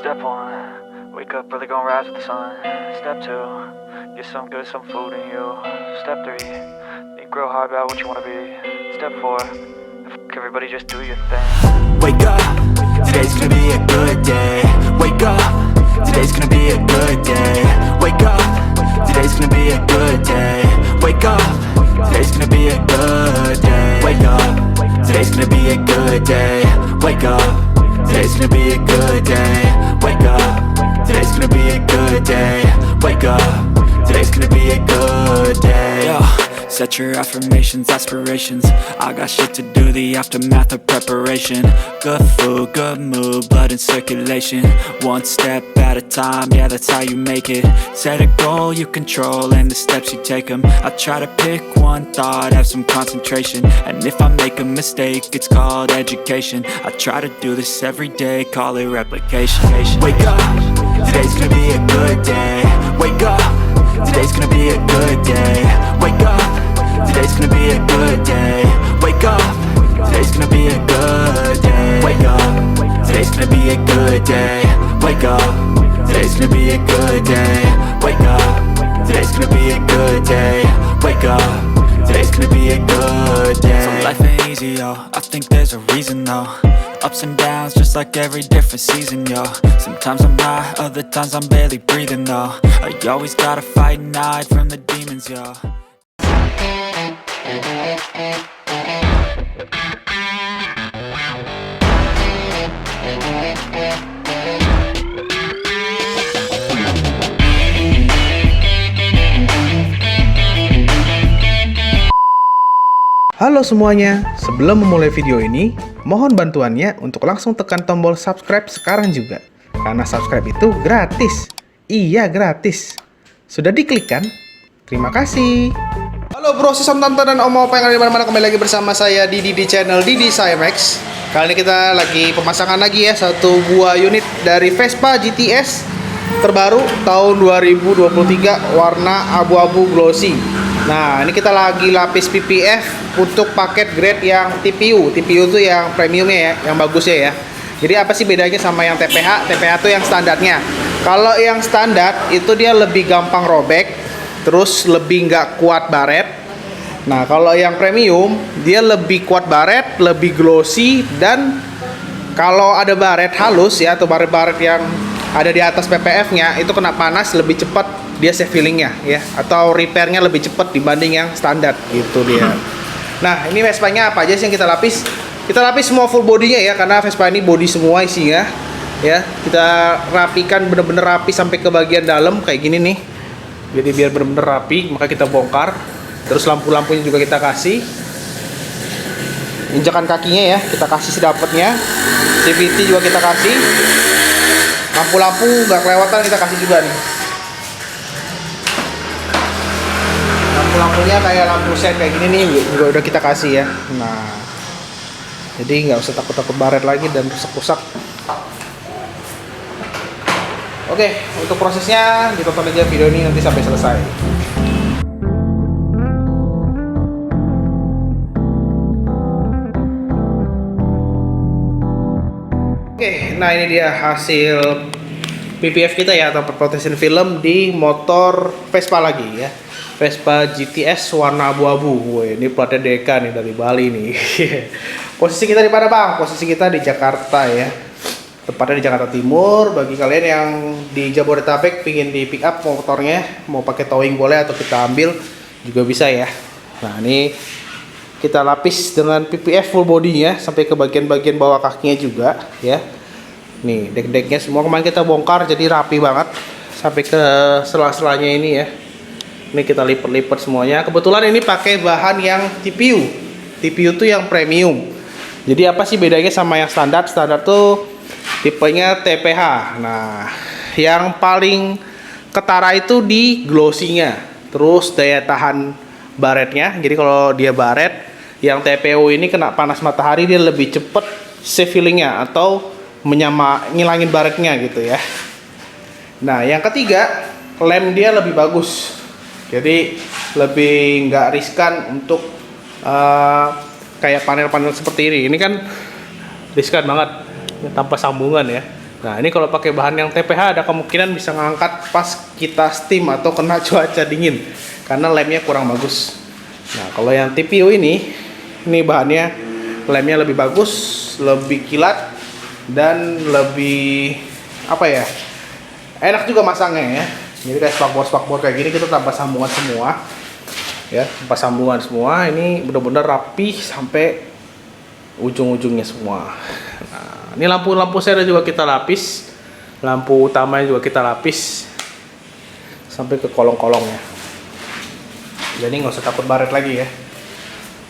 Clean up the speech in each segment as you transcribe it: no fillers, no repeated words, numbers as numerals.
Step one, wake up early, gonna rise with the sun. Step two, get some good, some food in you. Step three, think real hard about what you wanna be. Step four, everybody just do your thing. Wake up, today's gonna be a good day. Wake up, today's gonna be a good day. Wake up, today's gonna be a good day. Wake up, today's gonna be a good day. Wake up, today's gonna be a good day. Wake up, today's gonna be a good day. Wake up, today's gonna be a good day. Wake up, today's gonna be a good day. Yo, set your affirmations, aspirations. I got shit to do, the aftermath of preparation. Good food, good mood, blood in circulation. One step at a time, yeah, that's how you make it. Set a goal you control and the steps you take them. I try to pick one thought, have some concentration. And if I make a mistake, it's called education. I try to do this every day, call it replication. Wake up, today's gonna be a good day. Wake up, today's gonna be a good day. Wake up, today's gonna be a good day. Wake up, today's gonna be a good day. Wake up, today's gonna be a good day. Wake up, today's gonna be a good day. Wake up, today's gonna be a good day. Wake up, today's gonna be a good day. So life ain't easy, yo, I think there's a reason though. Ups and downs, just like every different season, yo. Sometimes I'm high, other times I'm barely breathing, though. I always gotta fight and hide from the demons, yo. Halo semuanya, sebelum memulai video ini, mohon bantuannya untuk langsung tekan tombol subscribe sekarang juga. Karena subscribe itu gratis. Iya, gratis. Sudah diklik kan? Terima kasih. Halo bro, sis, tante dan om opa yang ada di mana-mana, kembali lagi bersama saya di channel Didi Cymax. Kali ini kita lagi pemasangan lagi ya, satu buah unit dari Vespa GTS terbaru tahun 2023 warna abu-abu glossy. Nah, ini kita lagi lapis PPF untuk paket grade yang TPU. TPU itu yang premiumnya ya, yang bagusnya ya. Jadi apa sih bedanya sama yang TPH? TPH itu yang standarnya. Kalau yang standar itu dia lebih gampang robek, terus lebih nggak kuat baret. Nah, kalau yang premium dia lebih kuat baret, lebih glossy, dan kalau ada baret halus ya, atau baret-baret yang ada di atas PPF-nya itu kena panas lebih cepat dia save feelingnya ya, atau repairnya lebih cepat dibanding yang standar gitu dia. Nah, ini Vespa-nya apa aja sih yang kita lapis? Kita lapis semua full bodinya ya, karena Vespa ini body semua isinya ya. Kita rapikan bener-bener rapi sampai ke bagian dalam kayak gini nih. Jadi biar bener-bener rapi, maka kita bongkar. Terus lampu-lampunya juga kita kasih. Injakan kakinya ya, kita kasih sedapatnya. CVT juga kita kasih. Lampu-lampu nggak kelewatan kita kasih juga nih. Lampu-lampunya kayak lampu sen kayak gini nih juga udah kita kasih ya. Nah, jadi nggak usah takut-takut baret lagi dan rusak-rusak. Oke, untuk prosesnya ditonton aja video ini nanti sampai selesai. Oke, nah ini dia hasil PPF kita ya, atau protection film di motor Vespa lagi ya. Vespa GTS warna abu-abu. Woi, ini platnya DK nih dari Bali nih. Posisi kita di mana, Bang? Posisi kita di Jakarta ya. Tepatnya di Jakarta Timur. Bagi kalian yang di Jabodetabek pingin di pick up motornya, mau pakai towing boleh atau kita ambil juga bisa ya. Nah, ini kita lapis dengan PPF full body-nya sampai ke bagian-bagian bawah kakinya juga ya. Nih, dek-deknya semua kemarin kita bongkar jadi rapi banget sampai ke sela-selanya ini ya. Ini kita lipat-lipat semuanya. Kebetulan ini pakai bahan yang TPU. TPU tuh yang premium. Jadi apa sih bedanya sama yang standar? Standar tuh tipenya TPH. Nah, yang paling ketara itu di glossy-nya. Terus daya tahan baretnya. Jadi kalau dia baret, yang TPU ini kena panas matahari dia lebih cepet save feelingnya atau ngilangin baretnya gitu ya. Nah, yang ketiga, lem dia lebih bagus. Jadi lebih nggak riskan untuk kayak panel-panel seperti ini. Ini kan riskan banget tanpa sambungan ya. Nah, ini kalau pakai bahan yang TPH ada kemungkinan bisa ngangkat pas kita steam atau kena cuaca dingin karena lemnya kurang bagus. Nah, kalau yang TPU ini bahannya lemnya lebih bagus, lebih kilat dan lebih apa ya? Enak juga masangnya ya. Jadi kayak spakbor kayak gini kita tambah sambungan semua. Ya, tambah sambungan semua. Ini benar-benar rapi sampai ujung-ujungnya semua. Nah, ini lampu sernya juga kita lapis, lampu utamanya juga kita lapis sampai ke kolong-kolongnya. Jadi nggak usah takut baret lagi ya.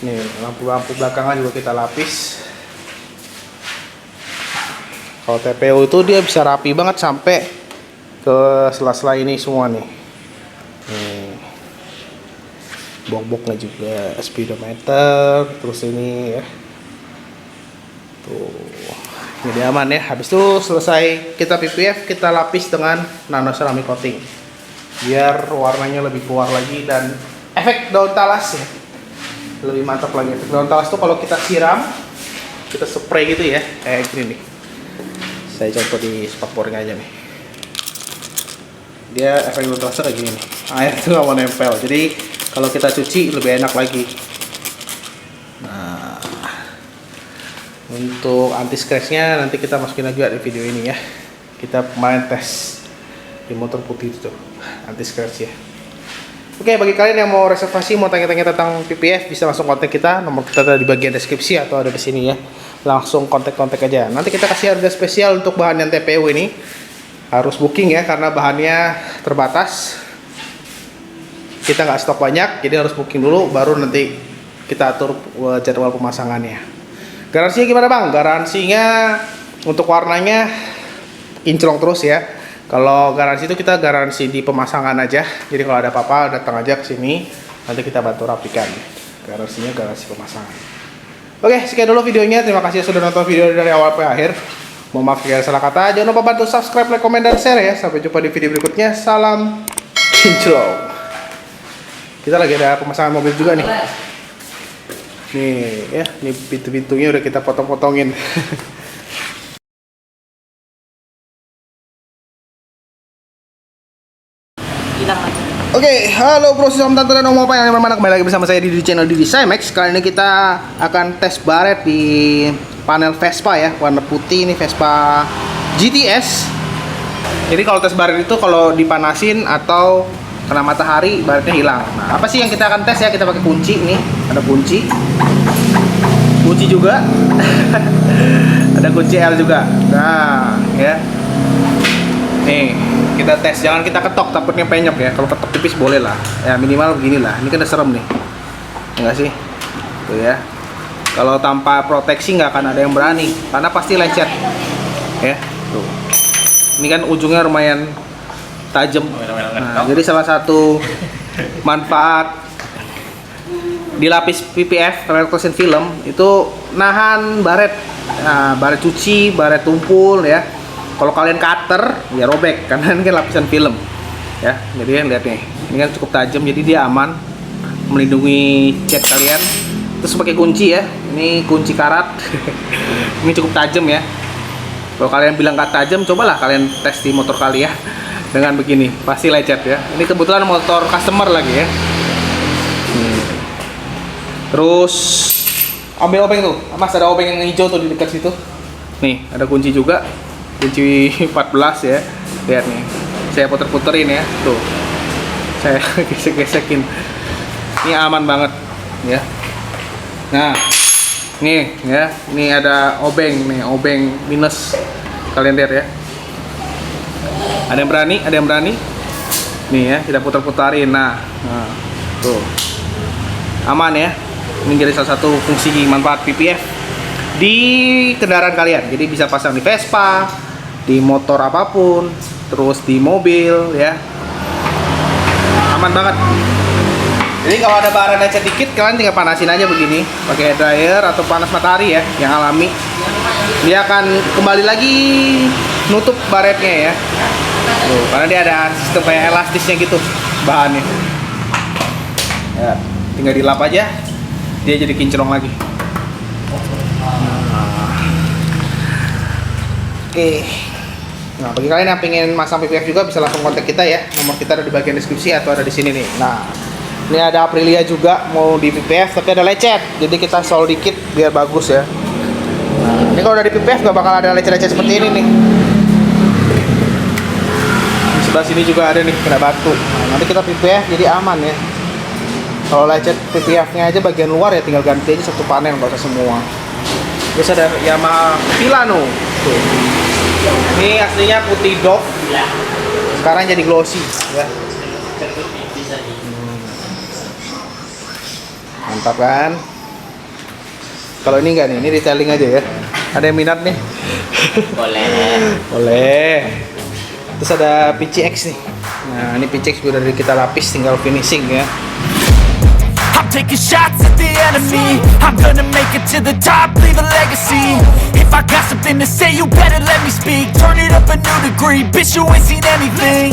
Nih lampu-lampu belakangnya juga kita lapis. Kalau TPU itu dia bisa rapi banget sampai ke sela-sela ini semua nih. Nih bok-boknya juga, speedometer, terus ini ya. Tuh, jadi aman ya. Habis itu selesai kita PPF, kita lapis dengan nano ceramic coating biar warnanya lebih keluar lagi dan efek daun talas ya lebih mantap lagi. Efek daun talas tuh kalau kita siram, kita spray gitu ya, kayak gini nih. Saya contoh di spakboring aja nih. Dia efek daun talasnya kayak gini nih. Air itu nggak mau nempel, jadi kalau kita cuci lebih enak lagi. Untuk anti scratchnya nanti kita masukin lagi di video ini ya. Kita kemarin tes di motor putih itu anti scratch ya. Oke, bagi kalian yang mau reservasi, mau tanya-tanya tentang PPF, bisa langsung kontak kita. Nomor kita ada di bagian deskripsi atau ada di sini ya. Langsung kontak aja. Nanti kita kasih harga spesial untuk bahan yang TPU ini. Harus booking ya karena bahannya terbatas. Kita nggak stok banyak, jadi harus booking dulu baru nanti kita atur jadwal pemasangannya. Garansinya gimana bang? Garansinya untuk warnanya kinclong terus ya. Kalau garansi itu kita garansi di pemasangan aja. Jadi kalau ada apa-apa datang aja ke sini, nanti kita bantu rapikan. Garansinya garansi pemasangan. Oke, sekian dulu videonya. Terima kasih sudah nonton video dari awal sampai akhir. Mohon maaf jika salah kata. Jangan lupa bantu subscribe, like, komen, dan share ya. Sampai jumpa di video berikutnya. Salam kinclong. Kita lagi ada pemasangan mobil juga nih. Nih ya, nih pintu-pintunya udah kita potong-potongin. Oke, halo bro, om tante dan om opa yang mana kembali lagi bersama saya di channel Didi Cymax. Kali ini kita akan tes baret di panel Vespa ya, warna putih ini Vespa GTS. Jadi kalau tes baret itu kalau dipanasin atau kena matahari baretnya hilang. Nah, apa sih yang kita akan tes ya? Kita pakai kunci nih, ada kunci juga, ada kunci L juga. Nah, ya, nih kita tes. Jangan kita ketok, takutnya penyok ya. Kalau ketok tipis boleh lah, ya minimal beginilah. Ini kan udah serem nih, enggak sih? Tuh ya. Kalau tanpa proteksi nggak akan ada yang berani, karena pasti lecet. Ya, tuh. Ini kan ujungnya lumayan tajam. Nah, jadi salah satu manfaat dilapis PPF resin film itu nahan baret, nah, baret cuci, baret tumpul ya. Kalau kalian cutter ya robek karena ini kan lapisan film ya. Jadi lihat nih, ini kan cukup tajam jadi dia aman melindungi cat kalian. Terus pakai kunci ya, ini kunci karat. Ini cukup tajam ya. Kalau kalian bilang nggak tajam, cobalah kalian tes di motor kalian ya. Dengan begini pasti lecet ya. Ini kebetulan motor customer lagi ya. Terus ambil obeng tuh, Mas, ada obeng yang hijau tuh di dekat situ. Nih ada kunci juga, kunci 14 ya. Lihat nih, saya puter-puterin ya. Tuh, saya gesek-gesekin. Ini aman banget ya. Nah, nih ya, ini ada obeng nih, obeng minus. Kalian lihat ya. Ada yang berani. Nih ya, kita putar-putarin. Nah, tuh. Aman ya. Ini jadi salah satu fungsi manfaat PPF di kendaraan kalian. Jadi bisa pasang di Vespa, di motor apapun, terus di mobil ya. Aman banget. Jadi kalau ada bahan lecet dikit, kalian tinggal panasin aja begini, pakai hair dryer atau panas matahari ya, yang alami. Dia akan kembali lagi nutup baretnya ya. Tuh, karena dia ada sistem kayak elastisnya gitu bahannya. Ya, tinggal dilap aja, dia jadi kinclong lagi. Oke, Nah, bagi kalian yang pengen masang PPF juga bisa langsung kontak kita ya. Nomor kita ada di bagian deskripsi atau ada di sini nih. Nah, ini ada Aprilia juga mau di PPF tapi ada lecet. Jadi kita sol dikit biar bagus ya. Nah, ini kalau udah di PPF gak bakal ada lecet-lecet seperti ini nih. Di sebelah sini juga ada nih kena batu. Nah, nanti kita PPF jadi aman ya. Kalau lecet PPF-nya aja bagian luar ya tinggal ganti aja satu panel, nggak usah semua. Terus ada Yamaha Filano. Tuh. Ini aslinya putih doff, sekarang jadi glossy ya. Mantap kan? Kalau ini enggak nih, ini detailing aja ya. Ada yang minat nih? Boleh. Terus ada PCX nih. Nah, ini PCX udah dari kita lapis, tinggal finishing ya. Taking shots at the enemy. I'm gonna make it to the top, leave a legacy. If I got something to say, you better let me speak. Turn it up a new degree, bitch, you ain't seen anything.